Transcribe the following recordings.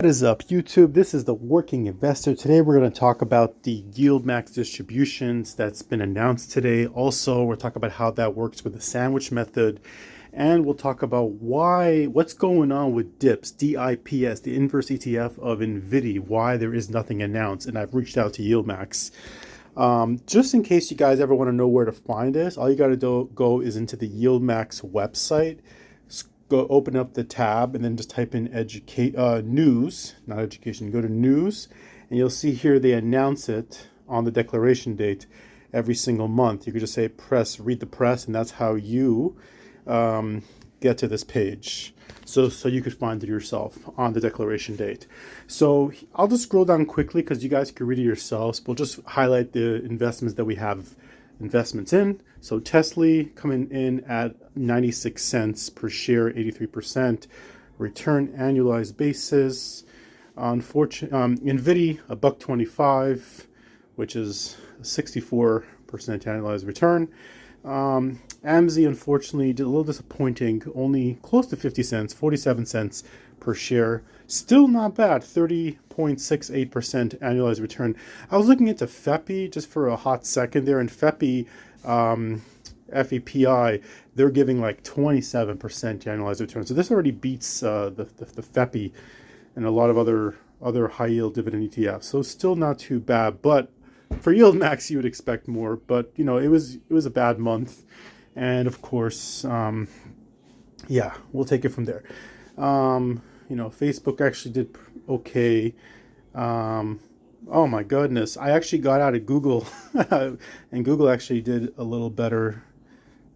What is up, YouTube? This is the Working Investor. Today we're going to talk about the yield max distributions that's been announced today. Also, we'll talk about how that works with the sandwich method. And we'll talk about what's going on with DIPS, DIPS, the inverse ETF of NVDY, why there is nothing announced. And I've reached out to yield max. Just in case you guys ever want to know where to find this, all you got to go is into the yield max website. Go open up the tab and then just type in news, not education. Go to news and you'll see here they announce it on the declaration date every single month. You could just say read the press, and that's how you get to this page. So you could find it yourself on the declaration date. So I'll just scroll down quickly because you guys can read it yourselves. We'll just highlight the investments that we have investments in. So TSLY coming in at 96 cents per share, 83% return annualized basis. NVDY $1.25, which is 64% annualized return. AMZY unfortunately did a little disappointing, only close to 50 cents, 47 cents per share. Still not bad, 30.68% annualized return. I was looking into FEPI just for a hot second there, and FEPI, FEPI, they're giving like 27% annualized return. So this already beats the FEPI and a lot of other high yield dividend ETFs. So still not too bad, but for yield max you would expect more. But you know, it was a bad month, and of course, yeah, we'll take it from there. You know, Facebook actually did okay. Oh my goodness, I actually got out of Google and Google actually did a little better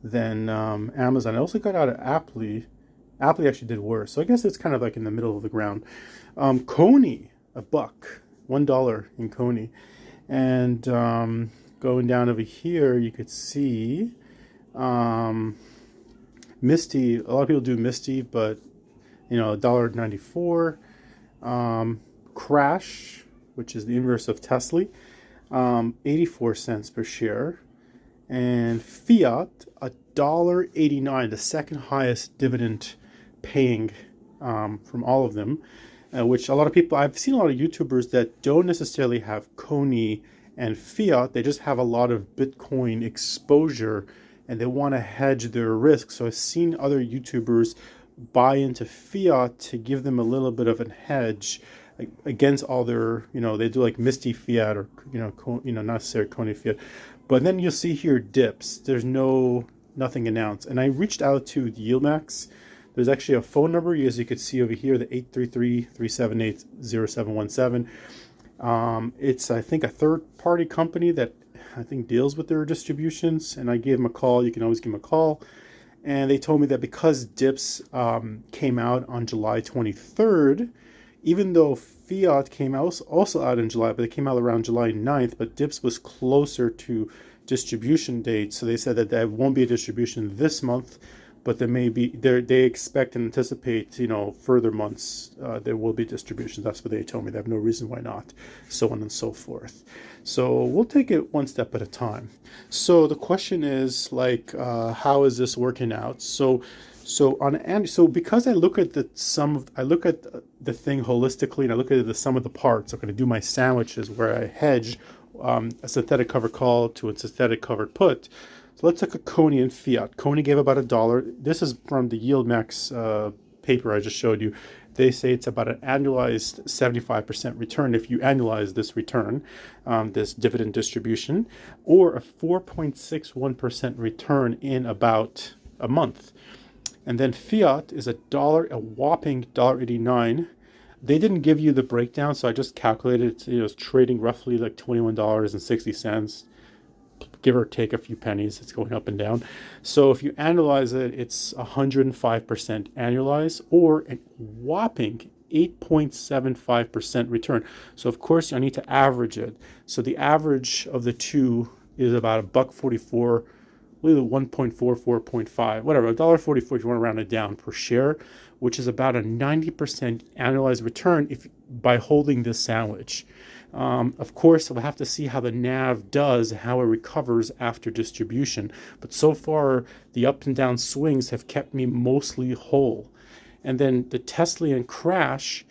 than Amazon. I also got out of Apple. Apple actually did worse. So I guess it's kind of like in the middle of the ground. CONY, $1 in CONY. And going down over here, you could see Misty. A lot of people do Misty, but you know, $1.94. Crash, which is the inverse of TSLY, 84 cents per share. And Fiat, $1.89, the second highest dividend paying from all of them, which a lot of people, I've seen a lot of YouTubers that don't necessarily have CONY and Fiat, they just have a lot of Bitcoin exposure and they want to hedge their risk. So I've seen other YouTubers buy into Fiat to give them a little bit of a hedge against all their, you know, they do like Misty Fiat or, not necessarily CONY Fiat. But then you'll see here DIPS. There's nothing announced. And I reached out to the yield max. There's actually a phone number, as you can see over here, the 833-378-0717. It's, I think, a third-party company that I think deals with their distributions. And I gave them a call. You can always give them a call. And they told me that because DIPS came out on July 23rd, even though Fiat came out also out in July, but it came out around July 9th, but DIPS was closer to distribution date. So they said that there won't be a distribution this month, but there may be, they expect and anticipate, you know, further months there will be distributions. That's what they told me. They have no reason why not, so on and so forth. So we'll take it one step at a time. So the question is like, how is this working out? So because I look at the thing holistically, and I look at the sum of the parts. I'm going to do my sandwiches where I hedge a synthetic covered call to a synthetic covered put. So let's look at CONY and Fiat. CONY gave about $1. This is from the yield max paper I just showed you. They say it's about an annualized 75% return if you annualize this return, this dividend distribution, or a 4.61% return in about a month. And then Fiat is a whopping $1.89. They didn't give you the breakdown, so I just calculated it's trading roughly like $21.60, give or take a few pennies. It's going up and down. So if you analyze it, it's 105% annualized, or a whopping 8.75% return. So of course I need to average it. So the average of the two is about $1.44. Either 1.44.5, whatever, $1.44 if you want to round it down per share, which is about a 90% annualized return by holding this sandwich. Of course, we'll have to see how the NAV does, how it recovers after distribution. But so far, the up and down swings have kept me mostly whole. And then the TSLY and Crash,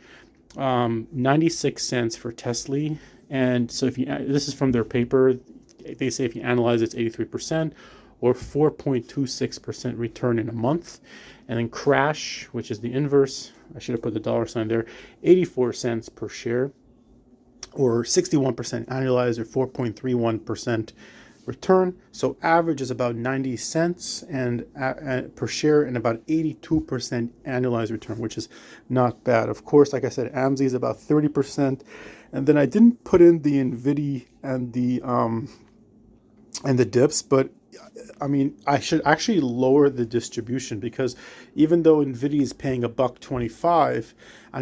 96 cents for TSLY. And so if you, this is from their paper, they say if you analyze it's 83% or 4.26% return in a month. And then CRSH, which is the inverse, I should have put the dollar sign there, 84 cents per share or 61% annualized or 4.31% return. So average is about 90 cents and per share and about 82% annualized return, which is not bad. Of course, like I said, AMZY is about 30%. And then I didn't put in the NVDY and the dips, but I mean, I should actually lower the distribution because even though NVIDIA is paying $1.25, I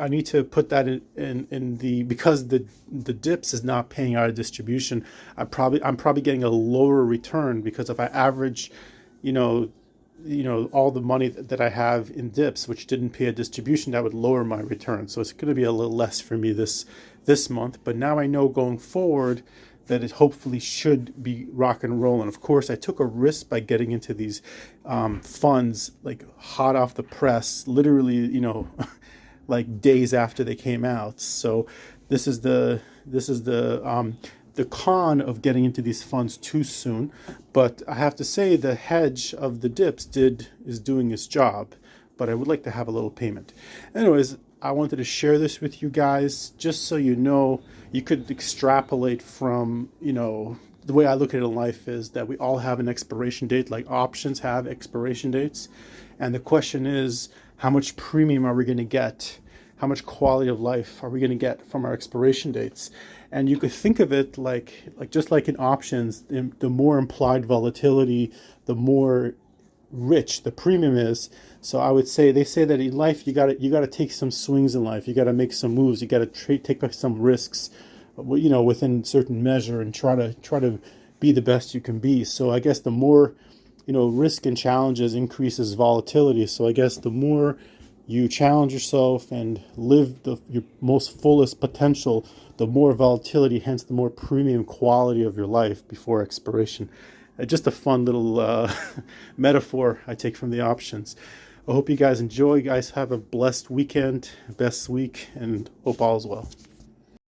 need to put that in the, because the dips is not paying out a distribution. I'm probably getting a lower return because if I average, you know, all the money that I have in dips, which didn't pay a distribution, that would lower my return. So it's going to be a little less for me this month. But now I know going forward that it hopefully should be rock and roll. And of course, I took a risk by getting into these funds like hot off the press, literally, you know, like days after they came out. So this is the con of getting into these funds too soon. But I have to say the hedge of the dips is doing its job, but I would like to have a little payment. Anyways, I wanted to share this with you guys just so you know, you could extrapolate from, you know, the way I look at it in life is that we all have an expiration date, like options have expiration dates. And the question is, how much premium are we going to get? How much quality of life are we going to get from our expiration dates? And you could think of it like just like in options, the more implied volatility, the more rich the premium is. So I would say, they say that in life you got to take some swings in life. You got to make some moves. You got to take some risks, you know, within certain measure and try to be the best you can be. So I guess the more, you know, risk and challenges increases volatility. So I guess the more you challenge yourself and live your most fullest potential, the more volatility, hence the more premium quality of your life before expiration. Just a fun little metaphor I take from the options. I hope you guys enjoy. You guys have a blessed weekend, best week, and hope all is well.